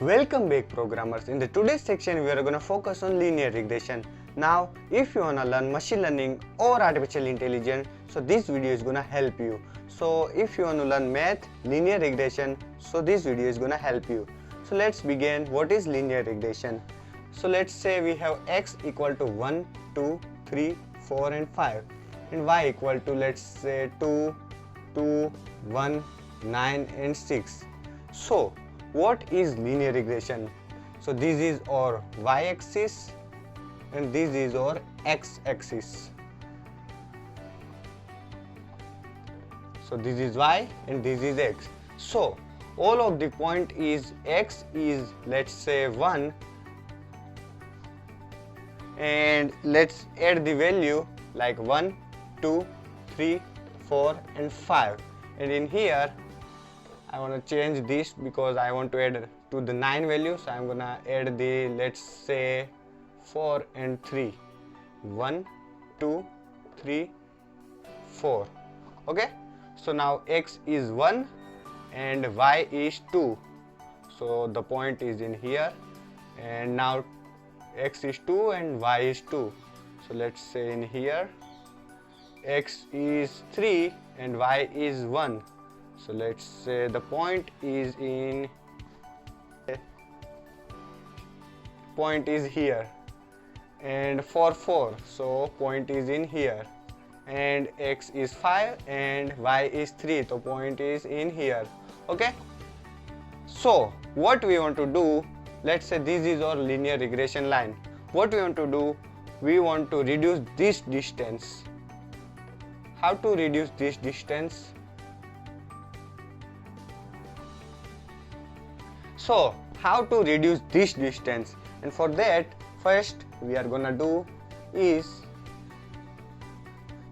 Welcome back programmers. In the today's section we are going to focus on linear regression. Now if you want to learn machine learning or artificial intelligence, so this video is going to help you. So if you want to learn math, linear regression, so this video is going to help you. So let's begin. What is linear regression? So let's say we have x equal to 1, 2, 3, 4 and 5 and y equal to let's say 2, 2, 1, 9 and 6. So what is linear regression? So this is our y-axis and this is our x-axis. So this is y and this is x. So all of the point is x is let's say 1 and let's add the value like 1, 2, 3, 4 and 5 and in here I want to change this because I want to add to the 9 value, so I'm gonna add the let's say 4 and 3. 1, 2, 3, 4. Okay, so now x is 1 and y is 2, so the point is in here and now x is 2 and y is 2, so let's say in here x is 3 and y is 1. So let's say the point is here and for 4, so point is in here and x is 5 and y is 3, so point is in here. Okay, so what we want to do, let's say this is our linear regression line. What we want to do, we want to reduce this distance. How to reduce this distance? So how to reduce this distance, and for that first we are gonna do is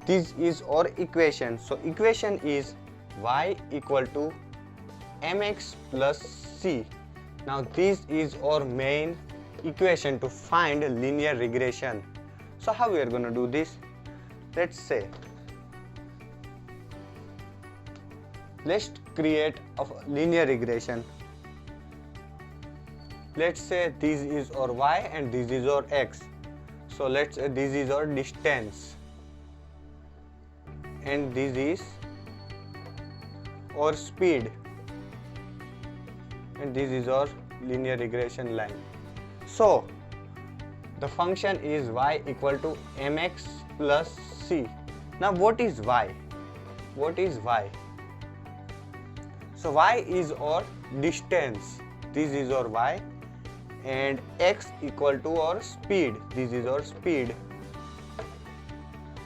this is our equation. So equation is y equal to mx plus c. Now this is our main equation to find linear regression. So how we are gonna do this? Let's say let's create a linear regression. Let's say this is our y and this is our x. So let's say this is our distance and this is our speed and this is our linear regression line. So the function is y equal to mx plus c. Now what is y? What is y? So y is our distance, this is our y, and x equal to our speed, this is our speed.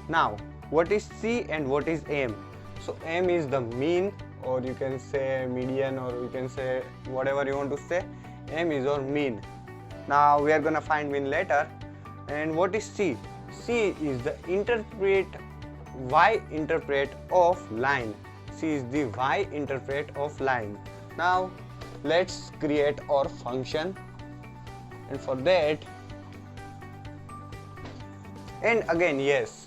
Now what is c and what is m? So m is the mean, or you can say median, or you can say whatever you want to say. M is our mean. Now we are gonna find mean later. And what is c? C is the y interpret of line. C is the y interpret of line. Now let's create our function, and for that, and again yes,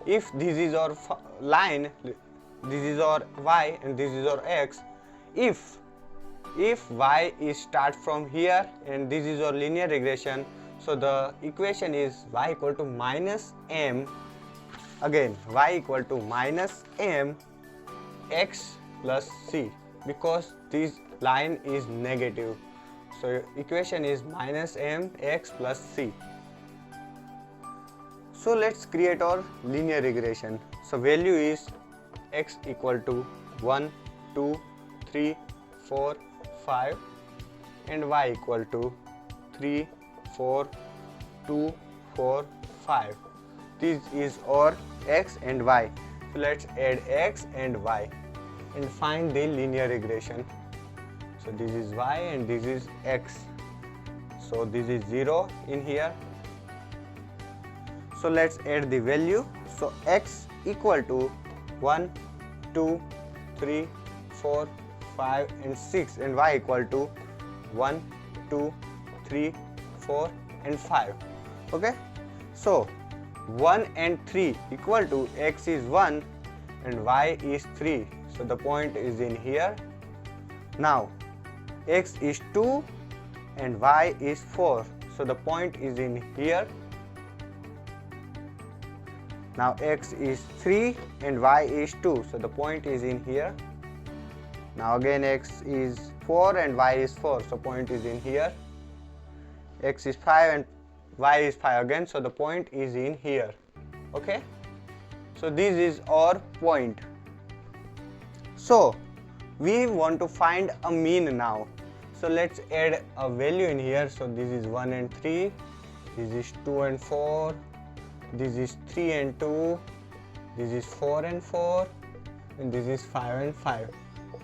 if this is our line, this is our y and this is our x, if y is start from here and this is our linear regression, so the equation is y equal to minus m, again y equal to minus m x plus c, because this line is negative. So equation is minus m x plus c. So let's create our linear regression. So value is x equal to 1, 2, 3, 4, 5 and y equal to 3, 4, 2, 4, 5. This is our x and y. So let's add x and y and find the linear regression. So this is y and this is x. So this is 0 in here. So let's add the value. So x equal to 1, 2, 3, 4, 5 and 6 and y equal to 1, 2, 3, 4 and 5. Okay. So 1 and 3 equal to x is 1 and y is 3. So the point is in here. Now x is 2 and y is 4. So the point is in here. Now x is 3 and y is 2. So the point is in here. Now again x is 4 and y is 4. So point is in here. X is 5 and y is 5 again. So the point is in here. Okay. So this is our point. So we want to find a mean now. So let's add a value in here. So this is 1 and 3. This is 2 and 4. This is 3 and 2. This is 4 and 4. And this is 5 and 5.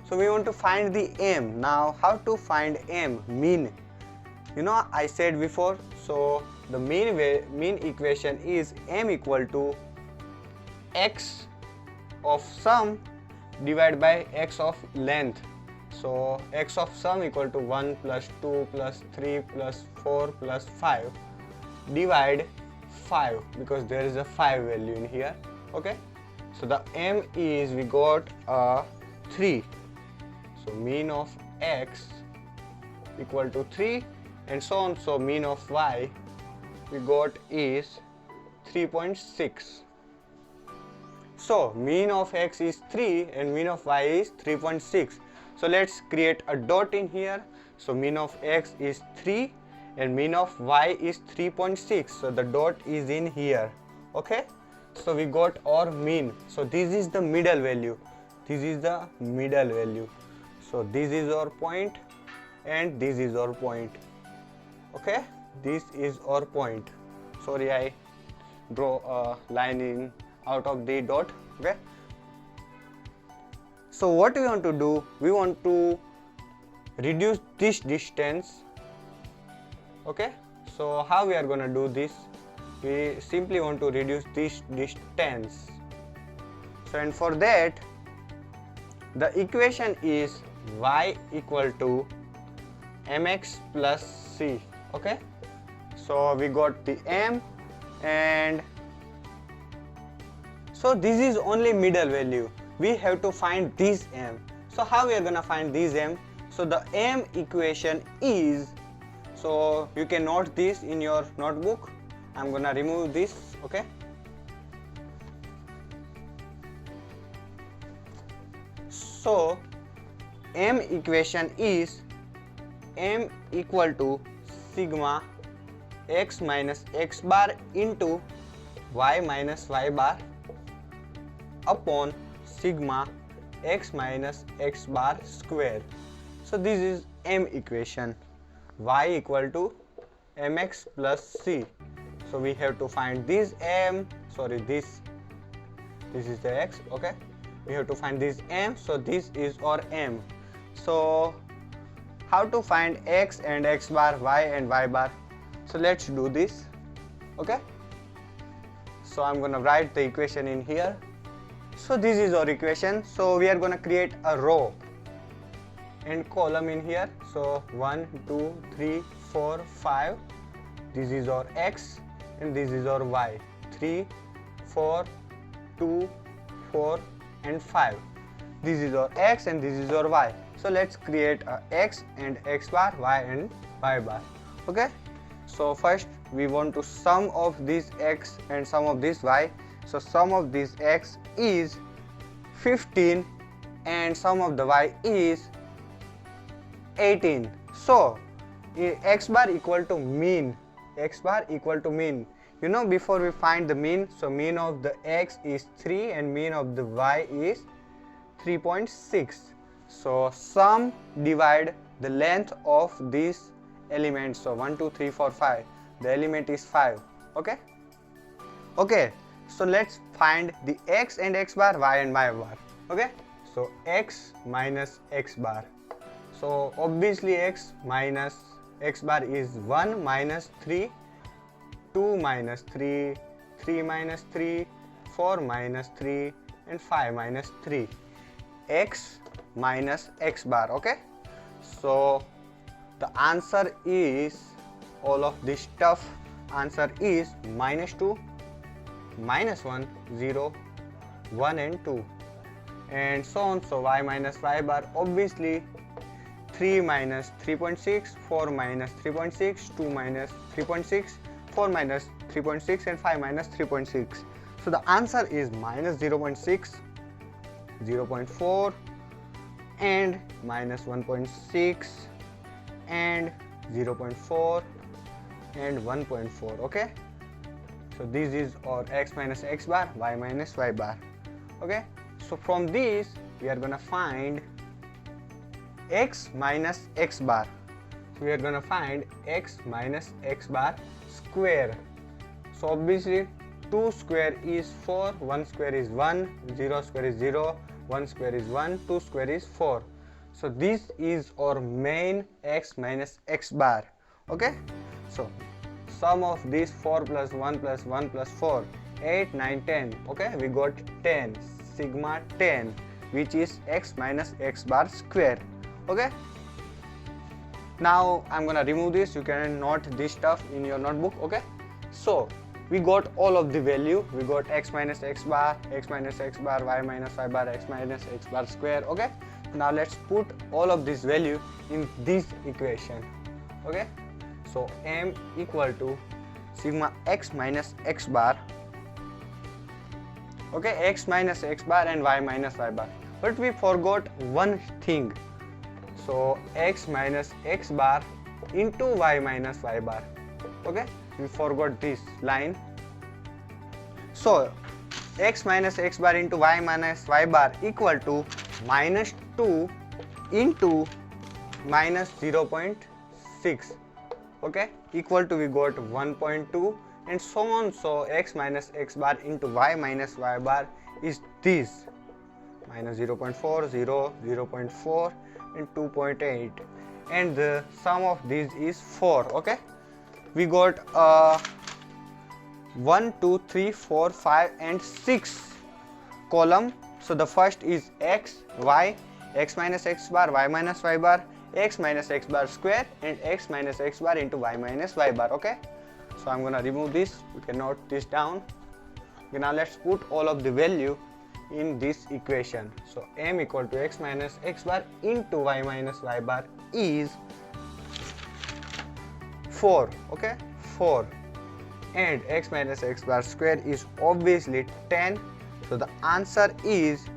So we want to find the m. Now how to find m, mean? You know, I said before, so the mean equation is m equal to x of sum divided by x of length. So x of sum equal to 1 plus 2 plus 3 plus 4 plus 5 divide 5, because there is a 5 value in here. Okay, so the m is, we got 3. So mean of x equal to 3 and so on. So mean of y we got is 3.6. So mean of x is 3 and mean of y is 3.6. So let's create a dot in here. So mean of x is 3 and mean of y is 3.6. So the dot is in here. Okay, so we got our mean. So this is the middle value. This is the middle value. So this is our point and this is our point. Okay, this is our point. Sorry, I draw a line in out of the dot. Okay, so what we want to do, we want to reduce this distance. Okay, so how we are going to do this? We simply want to reduce this distance. So and for that the equation is y equal to mx plus c. Okay, so we got the m, and so this is only middle value. We have to find this m. So how we are gonna find this m? So the m equation is, so you can note this in your notebook. I'm gonna remove this. Okay, so m equation is m equal to sigma x minus x bar into y minus y bar upon sigma x minus x bar square. So this is m equation. Y equal to mx plus c. So we have to find this m, sorry, this is the x. Okay, we have to find this m. So this is our m. So how to find x and x bar, y and y bar? So let's do this. Okay, so I'm gonna write the equation in here. So this is our equation. So we are gonna create a row and column in here. So 1 2 3 4 5. This is our x and this is our y. 3 4 2 4 and 5. This is our x and this is our y. So let's create a x and x bar, y and y bar. Okay, so first we want to sum of this x and sum of this y. So sum of this x is 15 and sum of the y is 18. So x bar equal to mean. X bar equal to mean. You know, before we find the mean, so mean of the x is 3 and mean of the y is 3.6. So sum divide the length of these elements. So 1 2 3 4 5. The element is 5. Okay. Okay. So let's find the x and x bar, y and y bar. Okay. So x minus x bar. So obviously x minus x bar is 1 minus 3, 2 minus 3, 3 minus 3, 4 minus 3 and 5 minus 3. X minus x bar. Okay. So the answer is, all of this stuff, answer is -2, -1, 0, 1 and 2 and so on. So y minus y bar, obviously 3 minus 3.6, 4 minus 3.6, 2 minus 3.6, 4 minus 3.6 and 5 minus 3.6. So the answer is minus 0.6, 0.4 and minus 1.6 and 0.4 and 1.4. Okay, so this is our x minus x bar, y minus y bar. Okay, so from this we are gonna find x minus x bar. So we are gonna find x minus x bar square. So obviously 2 square is 4, 1 square is 1, 0 square is 0, 1 square is 1, 2 square is 4. So this is our main x minus x bar. Okay, so sum of these 4 plus 1 plus 1 plus 4, 8, 9, 10. Okay, we got 10, sigma 10, which is x minus x bar square. Okay, now I'm gonna remove this. You can note this stuff in your notebook. Okay, so we got all of the value. We got x minus x bar, y minus y bar, x minus x bar square. Okay, now let's put all of this value in this equation. Okay, so m equal to sigma x minus x bar. Okay, x minus x bar and y minus y bar. But we forgot one thing. So x minus x bar into y minus y bar. Okay, we forgot this line. So x minus x bar into y minus y bar equal to minus 2 into minus 0.6. Okay, equal to we got 1.2 and so on. So x minus x bar into y minus y bar is this minus 0.4, 0, 0.4 and 2.8, and the sum of these is 4. Okay, we got 1, 2, 3, 4, 5 and 6 column. So the first is x, y, x minus x bar, y minus y bar, x minus x bar square and x minus x bar into y minus y bar. Okay, so I'm gonna remove this. You can note this down. Okay, now let's put all of the value in this equation. So m equal to x minus x bar into y minus y bar is 4. Okay, 4, and x minus x bar square is obviously 10. So the answer is,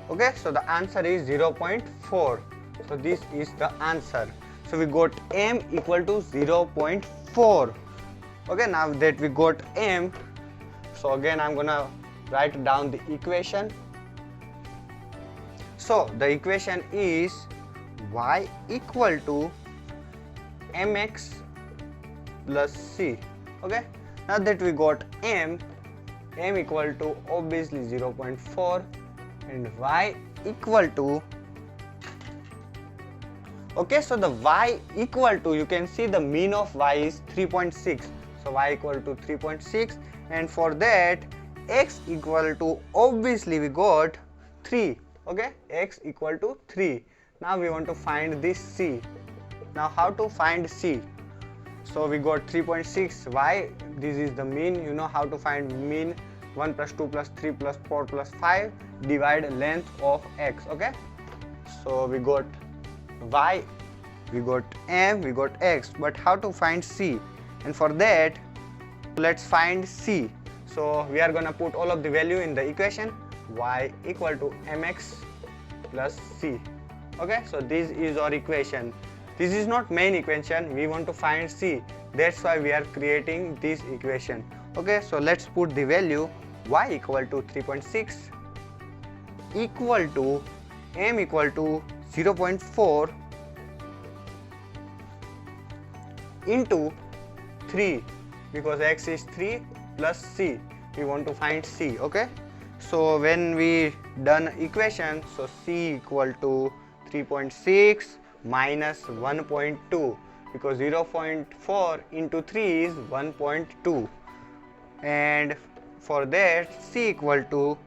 okay, so the answer is 0.4. So this is the answer. So we got m equal to 0.4. Okay, now that we got m, so again I'm gonna write down the equation. So the equation is y equal to mx plus c. Okay, now that we got m equal to obviously 0.4 and y equal to, okay, so the y equal to, you can see the mean of y is 3.6. So y equal to 3.6, and for that x equal to, obviously we got 3. Okay, x equal to 3. Now we want to find this c. Now how to find c? So we got 3.6 y, this is the mean. You know how to find mean: 1 plus 2 plus 3 plus 4 plus 5 divide length of x. Okay, so we got y, we got m, we got x, but how to find c? And for that let's find c. So we are gonna put all of the value in the equation. Y equal to mx plus c. Okay, so this is our equation. This is not main equation, we want to find c. That's why we are creating this equation. Okay, so let's put the value. Y equal to 3.6 equal to m equal to 0.4 into 3, because x is 3 plus c. We want to find c. Okay, so when we done equation, so c equal to 3.6 minus 1.2, because 0.4 into 3 is 1.2, and for that c equal to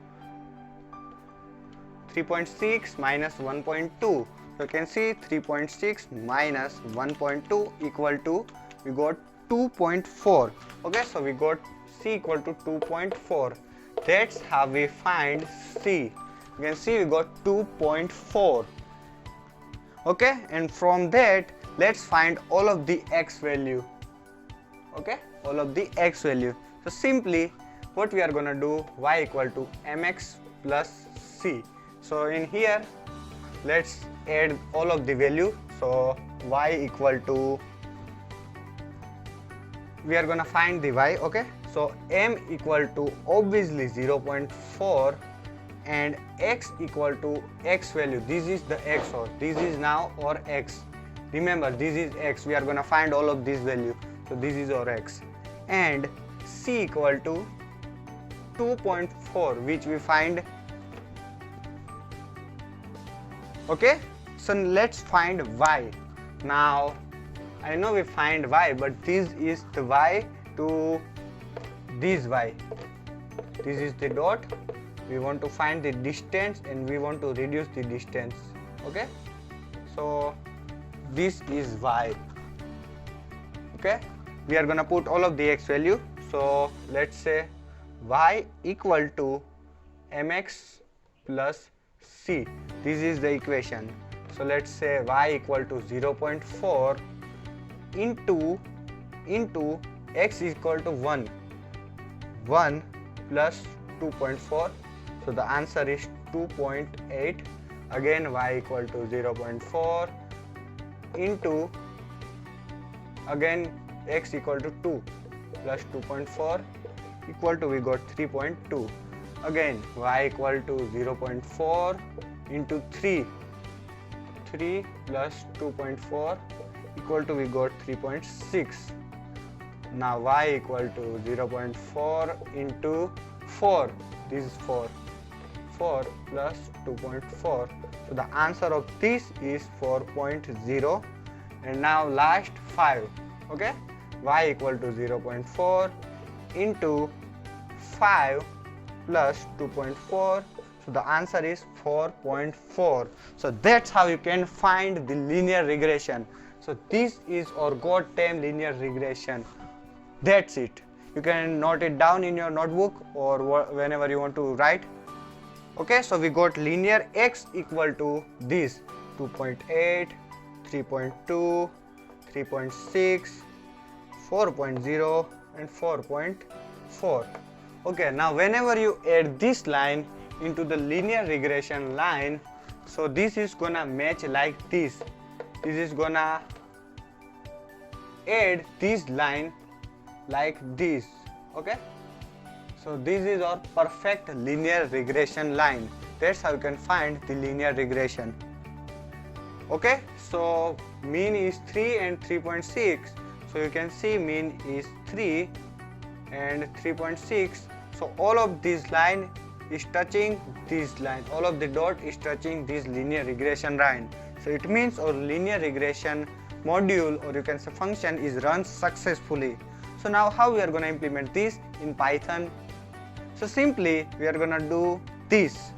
3.6 minus 1.2. So you can see 3.6 minus 1.2 equal to, we got 2.4. Okay, so we got c equal to 2.4. That's how we find c. You can see we got 2.4. Okay, and from that let's find all of the x value. Okay, all of the x value. So simply what we are gonna do, y equal to mx plus c. So in here let's add all of the value. So y equal to, we are gonna find the y. Okay, so m equal to obviously 0.4 and x equal to x value. This is the x, or this is now our x. Remember, this is x. We are gonna find all of these value. So this is our x. And c equal to 2.4, which we find. Okay, so let's find y. Now I know we find y, but this is the y to this y. This is the dot. We want to find the distance and we want to reduce the distance. Okay, so this is y. Okay, we are gonna put all of the x value. So let's say y equal to mx plus c. This is the equation. So let's say y equal to 0.4 into x equal to 1 plus 2.4. So the answer is 2.8. Again y equal to 0.4 into, again x equal to 2 plus 2.4 equal to, we got 3.2. Again y equal to 0.4 into 3 plus 2.4 equal to, we got 3.6. Now y equal to 0.4 into 4. This is 4 plus 2.4. So the answer of this is 4.0. And now last 5. Okay, y equal to 0.4 into 5 plus 2.4. So the answer is 4.4. So that's how you can find the linear regression. So this is our goddamn linear regression. That's it. You can note it down in your notebook or whenever you want to write. Okay, so we got linear x equal to this 2.8, 3.2, 3.6, 4.0 and 4.4. Okay, now whenever you add this line into the linear regression line, so this is gonna match like this. This is gonna add this line like this. Okay, so this is our perfect linear regression line. That's how you can find the linear regression. Okay, so mean is 3 and 3.6. So you can see mean is 3 and 3.6. So all of this line is touching this line. All of the dot is touching this linear regression line. So it means our linear regression module, or you can say function, is run successfully. So now how we are going to implement this in Python? So simply we are going to do this.